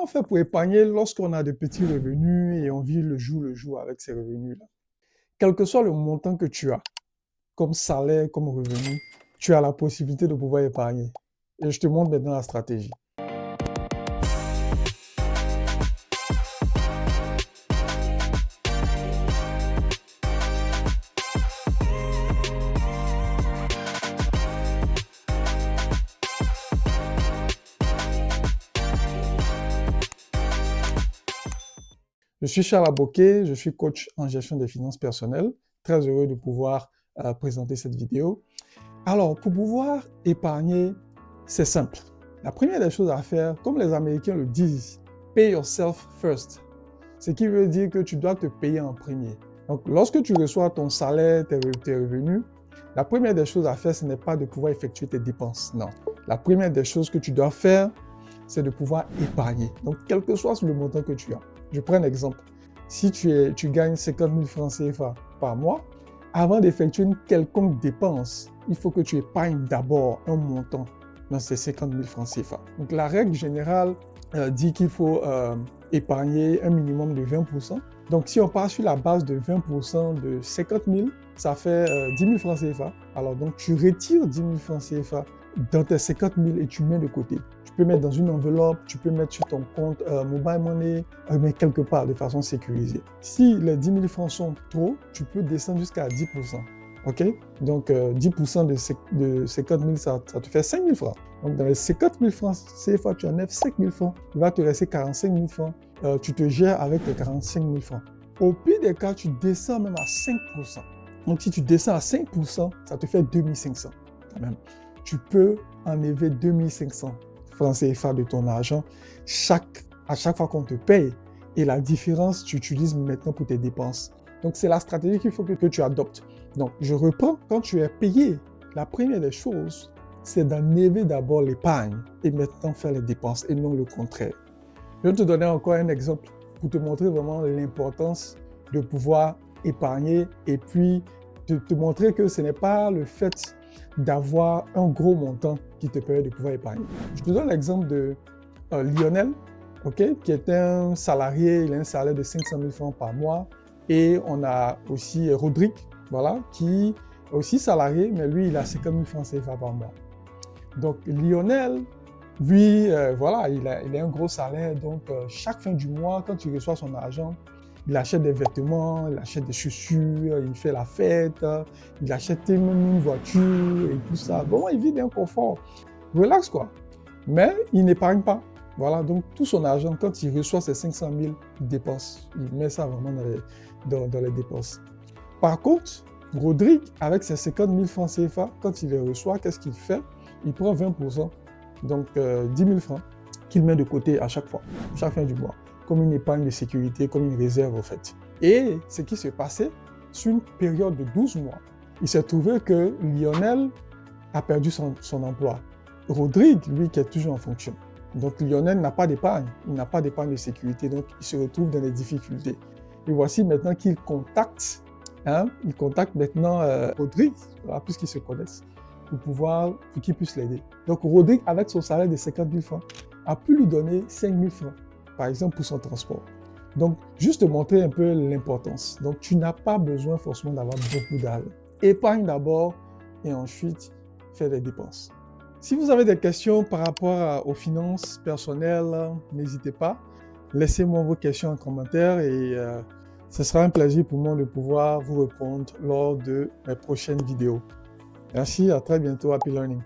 on fait pour épargner lorsqu'on a de petits revenus et on vit le jour avec ces revenus-là? Quel que soit le montant que tu as, comme salaire, comme revenu, tu as la possibilité de pouvoir épargner. Et je te montre maintenant la stratégie. Je suis Charles Aboké, je suis coach en gestion des finances personnelles. Très heureux de pouvoir présenter cette vidéo. Alors, pour pouvoir épargner, c'est simple. La première des choses à faire, comme les Américains le disent, pay yourself first. Ce qui veut dire que tu dois te payer en premier. Donc, lorsque tu reçois ton salaire, tes revenus, la première des choses à faire, ce n'est pas de pouvoir effectuer tes dépenses. Non. La première des choses que tu dois faire, c'est de pouvoir épargner. Donc, quel que soit le montant que tu as. Je prends un exemple. Si tu gagnes 50 000 francs CFA par mois, avant d'effectuer une quelconque dépense, il faut que tu épargnes d'abord un montant dans ces 50 000 francs CFA. Donc, la règle générale dit qu'il faut épargner un minimum de 20%. Donc, si on part sur la base de 20% de 50 000, ça fait 10 000 francs CFA. Alors, donc, tu retires 10 000 francs CFA dans tes 50 000 et tu mets de côté. Tu peux mettre dans une enveloppe, tu peux mettre sur ton compte Mobile Money, mais quelque part de façon sécurisée. Si les 10 000 francs sont trop, tu peux descendre jusqu'à 10%. OK? Donc, 10% de 50 000, ça te fait 5 000 francs. Donc, dans les 50 000 francs CFA, tu enlèves 5 000 francs. Il va te rester 45 000 francs. Tu te gères avec tes 45 000 francs. Au pire des cas, tu descends même à 5%. Donc, si tu descends à 5%, ça te fait 2 500 quand même. Tu peux enlever 2 500 francs CFA de ton argent à chaque fois qu'on te paye. Et la différence, tu utilises maintenant pour tes dépenses. Donc, c'est la stratégie qu'il faut que tu adoptes. Donc, je reprends. Quand tu es payé, la première des choses, c'est d'enlever d'abord l'épargne et maintenant faire les dépenses et non le contraire. Je vais te donner encore un exemple pour te montrer vraiment l'importance de pouvoir épargner et puis de te montrer que ce n'est pas le fait d'avoir un gros montant qui te permet de pouvoir épargner. Je te donne l'exemple de Lionel, qui est un salarié, il a un salaire de 500 000 francs par mois. Et on a aussi Rodrigue, qui est aussi salarié, mais lui, il a 50 000 francs CFA par mois. Donc, Lionel, lui, il a un gros salaire. Donc, chaque fin du mois, quand il reçoit son argent, il achète des vêtements, il achète des chaussures, il fait la fête, il achète même une voiture et tout ça. Bon, il vit d'un confort. Relax, quoi. Mais il n'épargne pas. Voilà, donc tout son argent, quand il reçoit ses 500 000, il dépense. Il met ça vraiment dans les dépenses. Par contre, Rodrigue, avec ses 50 000 francs CFA, quand il les reçoit, qu'est-ce qu'il fait? Il prend 20%, donc 10 000 francs, qu'il met de côté à chaque fois, chaque fin du mois, comme une épargne de sécurité, comme une réserve, en fait. Et ce qui s'est passé, sur une période de 12 mois, il s'est trouvé que Lionel a perdu son emploi. Rodrigue, lui, qui est toujours en fonction. Donc, Lionel n'a pas d'épargne, il n'a pas d'épargne de sécurité, donc il se retrouve dans des difficultés. Et voici maintenant qu'il contacte, maintenant Rodrigue, puisqu'ils se connaissent, pour qu'il puisse l'aider. Donc, Rodrigue, avec son salaire de 50 000 francs, a pu lui donner 5 000 francs, par exemple, pour son transport. Donc, juste te montrer un peu l'importance. Donc, tu n'as pas besoin forcément d'avoir beaucoup d'argent. Épargne d'abord et ensuite, fais des dépenses. Si vous avez des questions par rapport aux finances personnelles, n'hésitez pas. Laissez-moi vos questions en commentaire et ce sera un plaisir pour moi de pouvoir vous répondre lors de mes prochaines vidéos. Merci, à très bientôt. Happy Learning.